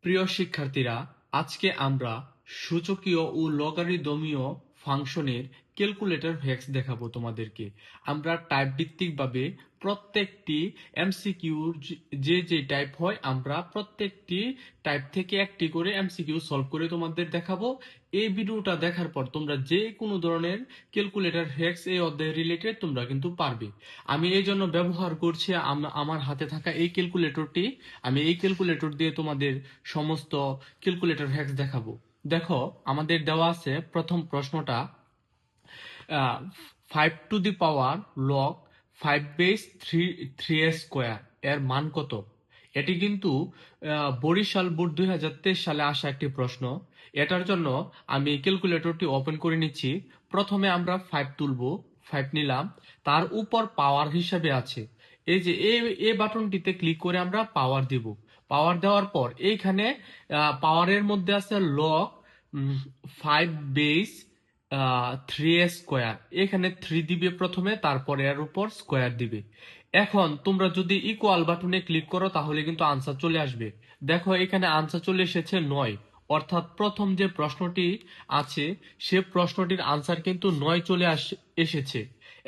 প্রিয় শিক্ষার্থীরা, আজকে আমরা সূচকীয় ও লগারিদমীয় ফাংশনের ক্যালকুলেটর হ্যাক্স দেখাবো তোমাদেরকে। আমরা টাইপ ভিত্তিকভাবে প্রত্যেকটি এমসিকিউর যে টাইপ হয় আমরা প্রত্যেকটি টাইপ থেকে একটি করে এমসিকিউ সলভ করে তোমাদের দেখাবো। এই ভিডিওটা দেখার পর তোমরা যে কোনো ধরনের ক্যালকুলেটর হ্যাক্স এই অধ্যায় রিলেটেড তোমরা কিন্তু পারবে। আমি এই জন্য ব্যবহার করছি আমার হাতে থাকা এই ক্যালকুলেটরটি। আমি এই ক্যালকুলেটর দিয়ে তোমাদের সমস্ত ক্যালকুলেটর হ্যাক্স দেখাবো। দেখো, আমাদের দেওয়া আছে প্রথম প্রশ্নটা, 5 টু দি পাওয়ার লগ 5/3 এর মান কত? এটি কিন্তু বরিশাল বোর্ড 2023 সালে আসা একটি প্রশ্ন। এটার জন্য আমি ক্যালকুলেটরটি ওপেন করে নিচ্ছি। প্রথমে আমরা 5 তুলবো, 5 নিলাম, তার উপর পাওয়ার হিসাবে আছে এই যে এ বাটনটিতে ক্লিক করে আমরা পাওয়ার দিব। পাওয়ার দেওয়ার পর এইখানে পাওয়ারের মধ্যে আছে লগ 5/3 এখানে 3 দিবে প্রথমে, তারপরে এর উপর স্কোয়ার দিবে। এখন তোমরা যদি ইকুয়াল বাটনে ক্লিক করো তাহলে কিন্তু আনসার চলে আসবে। দেখো, এখানে আনসার চলে এসেছে 9, অর্থাৎ প্রথম যে প্রশ্নটি আছে সে প্রশ্নটির আনসার কিন্তু 9 চলে এসেছে।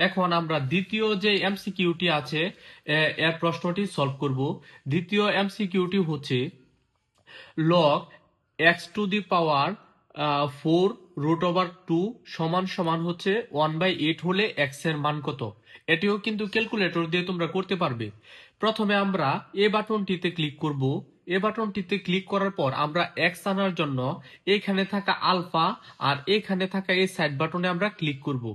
এখন আমরা দ্বিতীয় যে এমসিকিউটি আছে এর প্রশ্নটি সলভ করব। দ্বিতীয় এমসিকিউটি হচ্ছে লগ x⁴√2 সমান সমান হচ্ছে 1/8 হলে x এর মান কত? এটিও কিন্তু ক্যালকুলেটর দিয়ে তোমরা করতে পারবে। প্রথমে আমরা এ বাটনটিতে ক্লিক করব। এ বাটনটিতে ক্লিক করার পর আমরা x আনার জন্য এখানে থাকা আলফা আর এখানে থাকা এই সাইড বাটনে আমরা ক্লিক করব।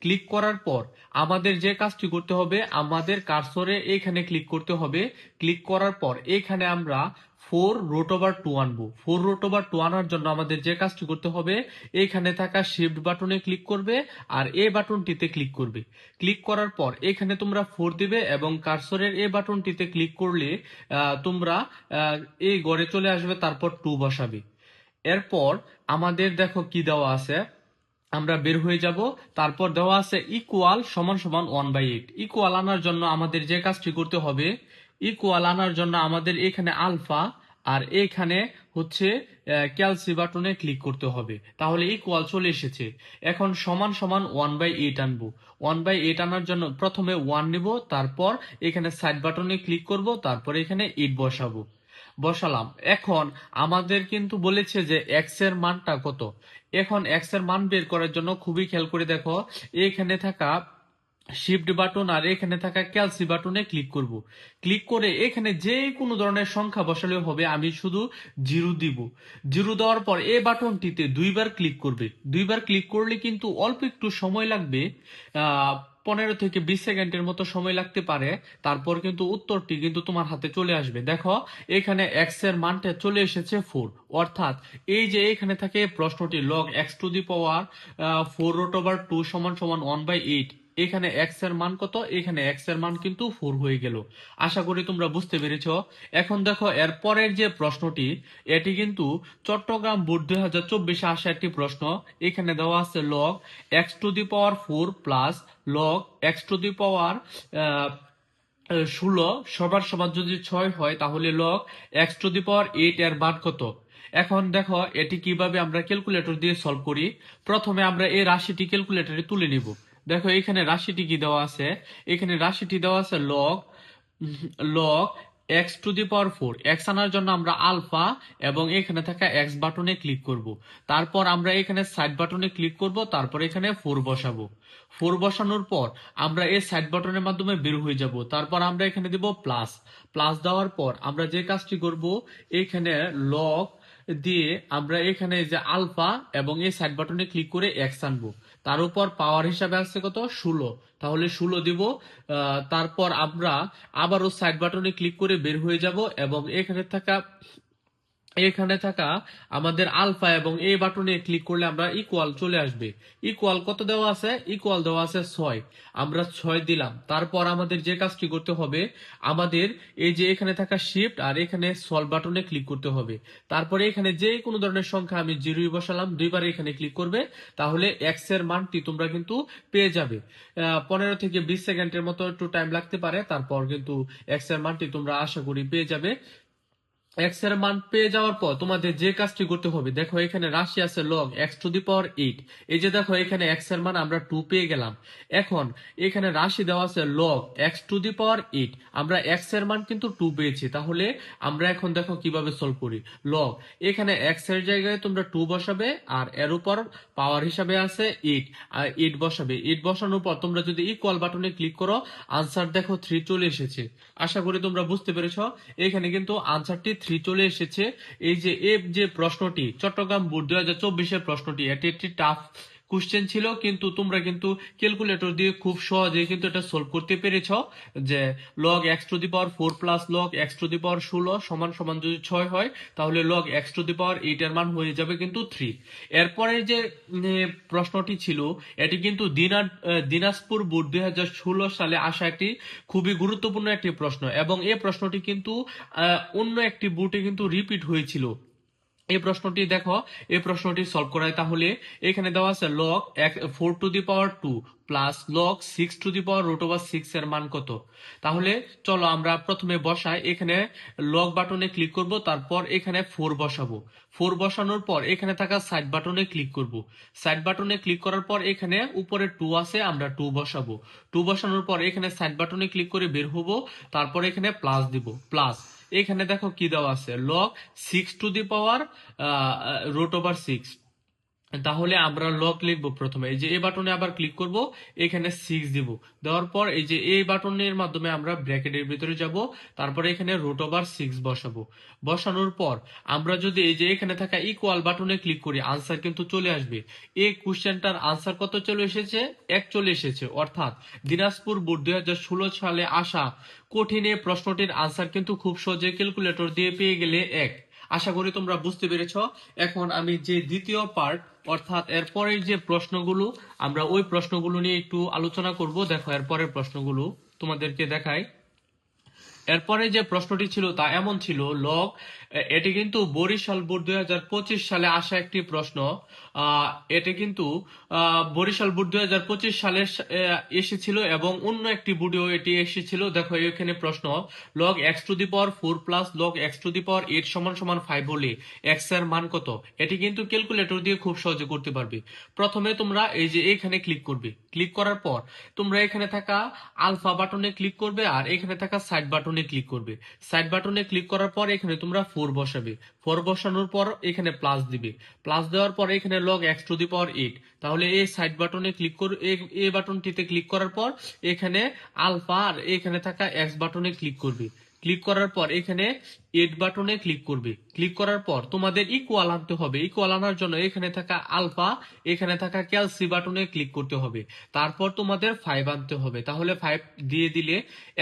ক্লিক করার পর আমাদের যে কাজটি করতে হবে, আমাদের কার্সরে এখানে ক্লিক করতে হবে। ক্লিক করার পর এখানে আমরা 4√2 আনবো। 4√2 আনার জন্য আমাদের যে কাজটি করতে হবে, এখানে থাকা শিফট বাটনে ক্লিক করবে আর এ বাটনটিতে ক্লিক করবে। ক্লিক করার পর এখানে তোমরা 4 দিবে এবং কার্সরের এ বাটনটিতে ক্লিক করলে তোমরা এই ঘরে চলে আসবে, তারপর 2 বসাবে। এরপর আমাদের দেখো কি দেওয়া আছে, আমরা বের হয়ে যাব। তারপর দেওয়া আছে ইকুয়াল সমান সমান 1/8। ইকুয়াল আনার জন্য আমাদের যে কাজটি করতে হবে, ইকুয়াল আনার জন্য আমাদের এখানে আলফা আর এখানে হচ্ছে ক্যালসি বাটনে ক্লিক করতে হবে, তাহলে ইকুয়াল চলে এসেছে। এখন সমান সমান 1/8 আনবো। 1/8 আনার জন্য প্রথমে 1 নিব, তারপর এখানে সাইড বাটনে ক্লিক করব, তারপর এখানে 8 বসালাম। এখন আমাদের কিন্তু বলেছে যে এক্স এর মানটা কত। এখন এক্স এর মান বের করার জন্য খুবই খেয়াল করে দেখো, এখানে থাকা শিফট বাটন আর এখানে থাকা ক্যালসি বাটনে ক্লিক করব। ক্লিক করে এখানে যে কোনো ধরনের সংখ্যা বসালে হবে, আমি শুধু 0 দিব। 0 দেওয়ার পর এই বাটনটিতে 2বার ক্লিক করবে। 2বার ক্লিক করলে কিন্তু অল্প একটু সময় লাগবে, 15 থেকে 20 সেকেন্ডের মতো সময় লাগতে পারে। তারপর কিন্তু উত্তরটি কিন্তু তোমার হাতে চলে আসবে। দেখো, এখানে এক্স এর মানটা চলে এসেছে 4, অর্থাৎ এই যে এখানে থাকে প্রশ্নটি লগ x⁴√2 সমান সমান 1/8, এখানে এক্স এর মান কত? এখানে এক্স এর মান কিন্তু 4 হয়ে গেল। আশা করি তোমরা বুঝতে পেরেছ। এখন দেখো, এর পরের যে প্রশ্নটি, এটি কিন্তু চট্টগ্রাম বোর্ড 2024 আসা একটি প্রশ্ন। এখানে দেওয়া আছে log x⁴ plus log x⁴16 সবার সমান যদি 6 হয় তাহলে লগ x⁸ এর মান কত? এখন দেখো, এটি কিভাবে আমরা ক্যালকুলেটর দিয়ে সলভ করি। প্রথমে আমরা এই রাশিটি ক্যালকুলেটরে তুলে নিব। দেখো, এখানে রাশিটি কি দেওয়া আছে, এখানে রাশিটি দেওয়া আছে লগ লগ x⁴। এক্স আনার জন্য আমরা আলফা এবং এখানে থাকা এক্স বাটনে ক্লিক করব। তারপর আমরা এখানে সাইড বাটনে ক্লিক করব, তারপর এখানে 4 বসাবো। 4 বসানোর পর আমরা এই সাইড বাটনের মাধ্যমে বের হয়ে যাব। তারপর আমরা এখানে দেব প্লাস। প্লাস দেওয়ার পর আমরা যে কাজটি করব, এখানে লগ দিয়ে আমরা এখানে যে আলফা এবং এই সাইড বাটনে ক্লিক করে এক্স আনবো। তার উপর পাওয়ার হিসাবে আসছে কত? 16, তাহলে 16 দিব। তারপর আমরা আবারও সাইড বাটনে ক্লিক করে বের হয়ে যাব এবং এখানে থাকা আমাদের আলফা এবং এ বাটনে ক্লিক করলে আমরা ইকুয়াল চলে আসবে। ইকুয়াল কত দেওয়া আছে? ইকুয়াল দেওয়া আছে 6, আমরা 6 দিলাম। তারপর আমাদের যে কাজটি করতে হবে, আমাদের এই যে এখানে থাকা শিফট আর এখানে সলভ বাটনে ক্লিক করতে হবে। তারপরে এখানে যে কোনো ধরনের সংখ্যা আমি 0 বসালাম, 2বার এখানে ক্লিক করবে, তাহলে এক্স এর মানটি তোমরা কিন্তু পেয়ে যাবে। 15 থেকে 20 সেকেন্ডের মতো একটু টাইম লাগতে পারে, তারপর কিন্তু এক্স এর মানটি তোমরা আশা করি পেয়ে যাবে। এক্স এর মান পেয়ে যাওয়ার পর তোমাদের যে কাজটি করতে হবে, দেখো এখানে রাশি আছে log x to the power 8। এই যে দেখো এখানে এক্স এর মান আমরা 2 পেয়ে গেলাম। এখন এখানে রাশি দেওয়া আছে log x to the power 8, আমরা এক্স এর মান কিন্তু 2 পেয়েছি। তাহলে আমরা এখন দেখো কিভাবে সলভ করি। লগ এখানে এক্স এর জায়গায় তোমরা 2 বসাবে, আর এর উপর পাওয়ার হিসাবে আছে 8, আর 8 বসাবে। 8 বসানোর পর তোমরা যদি ইকুয়াল বাটনে ক্লিক করো, আনসার দেখো 3 চলে এসেছে। আশা করি তোমরা বুঝতে পেরেছো। এখানে কিন্তু আনসারটি 3 চলে এসেছে। এই যে যে প্রশ্নটি চট্টগ্রাম বোর্ড 2024-এর প্রশ্নটি, এটি একটি টাফ কোশ্চেন ছিল, কিন্তু তোমরা কিন্তু ক্যালকুলেটর দিয়ে খুব সহজে কিন্তু এটা সলভ করতে পেরেছ। যে log x to the power 4 plus log x to the power 16 সমান সমান যদি 6 হয়, তাহলে log x to the power 8 এর মান হয়ে যাবে কিন্তু 3। এরপরে যে প্রশ্নটি ছিল, এটি কিন্তু দিনাজপুর বোর্ড 2016 সালে আসা একটি খুবই গুরুত্বপূর্ণ একটি প্রশ্ন, এবং এই প্রশ্নটি কিন্তু অন্য একটি বোর্ডে কিন্তু রিপিট হয়েছিল। এই প্রশ্নটি দেখো, এই প্রশ্নটি সলভ করায়, তাহলে এখানে দেওয়া আছে log 4 to the power 2 plus log 6 to the power root over 6 এর মান কত। তাহলে চলো আমরা প্রথমে বসাই। এখানে লগ বাটনে ক্লিক করব, তারপর এখানে 4 বসাবো। 4 বসানোর পর এখানে থাকা সাইড বাটনে ক্লিক করব। সাইড বাটনে ক্লিক করার পর এখানে উপরে 2 আছে, আমরা 2 বসাবো। 2 বসানোর পর এখানে সাইড বাটনে ক্লিক করে বের হবো, তারপর এখানে প্লাস দিব। প্লাস এখানে দেখো কি দেওয়া আছে, log 6 to the power root over 6। তাহলে আমরা লগ লিখবো। প্রথমে এই যে এই বাটনে আবার ক্লিক করব, এখানে 6 দিব। দেওয়ার পর এই যে এই বাটনের মাধ্যমে আমরা ব্র্যাকেটের ভিতরে যাব, তারপরে এখানে রুট ওভার 6 বসাবো। বসানোর পর আমরা যদি এই যে এখানে থাকা ইকুয়াল বাটনে ক্লিক করি, আনসার কিন্তু চলে আসবে। এই কোশ্চেনটার আনসার কত চলে এসেছে? 1 চলে এসেছে। অর্থাৎ দিনাজপুর বোর্ড 2016 সালে আসা কঠিন এই প্রশ্নটির আনসার কিন্তু খুব সহজে ক্যালকুলেটর দিয়ে পেয়ে গেলে 1। আশা করি তোমরা বুঝতে পেরেছ। এখন আমি যে দ্বিতীয় পার্ট, অর্থাৎ এরপরের যে প্রশ্নগুলো, আমরা ওই প্রশ্নগুলো নিয়ে একটু আলোচনা করব। দেখো এরপরের প্রশ্নগুলো তোমাদেরকে দেখাই। এরপরে যে প্রশ্নটি ছিল তা এমন ছিল, লগ এটি কিন্তু বরিশাল বোর্ড 2025 সালে আসা একটি প্রশ্ন। এটি কিন্তু বরিশাল বোর্ড 2025 সালে এসেছিল, এবং অন্য একটি বোর্ডেও এটি এসেছিল। দেখো এখানে প্রশ্ন, log x to the power 4 plus log x to the power 8 সমান সমান 5 হলে এক্স এর মান কত। এটি কিন্তু ক্যালকুলেটর দিয়ে খুব সহজে করতে পারবে। প্রথমে তোমরা এই যে এখানে ক্লিক করবে। ক্লিক করার পর তোমরা এখানে থাকা আলফা বাটনে ক্লিক করবে, আর এখানে থাকা সাইড বাটনে ক্লিক করবে। সাইড বাটনে ক্লিক করার পর এখানে তোমরা 4 বসাবে। 4 বসানোর পর এখানে প্লাস দিবে। প্লাস দেওয়ার পর এখানে log x to the power 8। তাহলে এই সাইড বাটনে ক্লিক করে এই বাটনটিতে ক্লিক করার পর এখানে আলফা, আর এখানে থাকা এক্স বাটনে ক্লিক করবে। ক্লিক করার পর এখানে 8 বাটনে ক্লিক করবে। ক্লিক করার পর তোমাদের ইকুয়াল আনতে হবে। ইকুয়াল আনার জন্য এখানে থাকা আলফা, এখানে থাকা ক্যালসি বাটনে ক্লিক করতে হবে। তারপর তোমাদের 5 আনতে হবে। তাহলে 5 দিয়ে দিলে,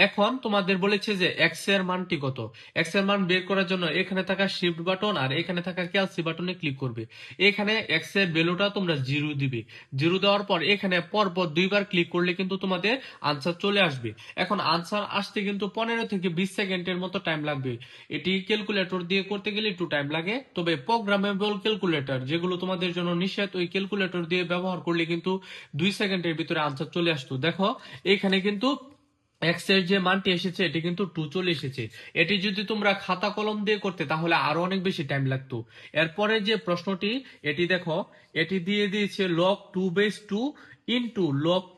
এখন তোমাদের বলেছে যে এক্স এর মানটি কত। এক্স এর মান বের করার জন্য এখানে থাকা শিফট বাটন আর এখানে থাকা ক্যালসি বাটনে ক্লিক করবে। এখানে এক্স এর ভ্যালুটা তোমরা 0 দিবে। 0 দেওয়ার পর এখানে পরপর 2বার ক্লিক করলে কিন্তু তোমাদের আনসার চলে আসবে। এখন আনসার আসতে কিন্তু 15 থেকে 20 সেকেন্ডের মতো টাইম লাগবে। এটি ক্যালকুলেটর দিয়ে করতে গেলে একটু টাইম লাগে, তবে প্রোগ্রামেবল ক্যালকুলেটর যেগুলো তোমাদের জন্য নিষেধ, ওই ক্যালকুলেটর দিয়ে ব্যবহার করলে কিন্তু 2 সেকেন্ডের ভিতরে আনসার চলে আসতো। দেখো এখানে কিন্তু এক্স এর যে মানটি এসেছে এটি কিন্তু 2 চলে এসেছে। এটি যদি তোমরা খাতা কলম দিয়ে করতে তাহলে আরো অনেক বেশি টাইম লাগতো। এরপরে যে প্রশ্নটি, এটি দেখো, এটি দিয়ে দিয়েছে লগ 2/2 ইন্টু লগ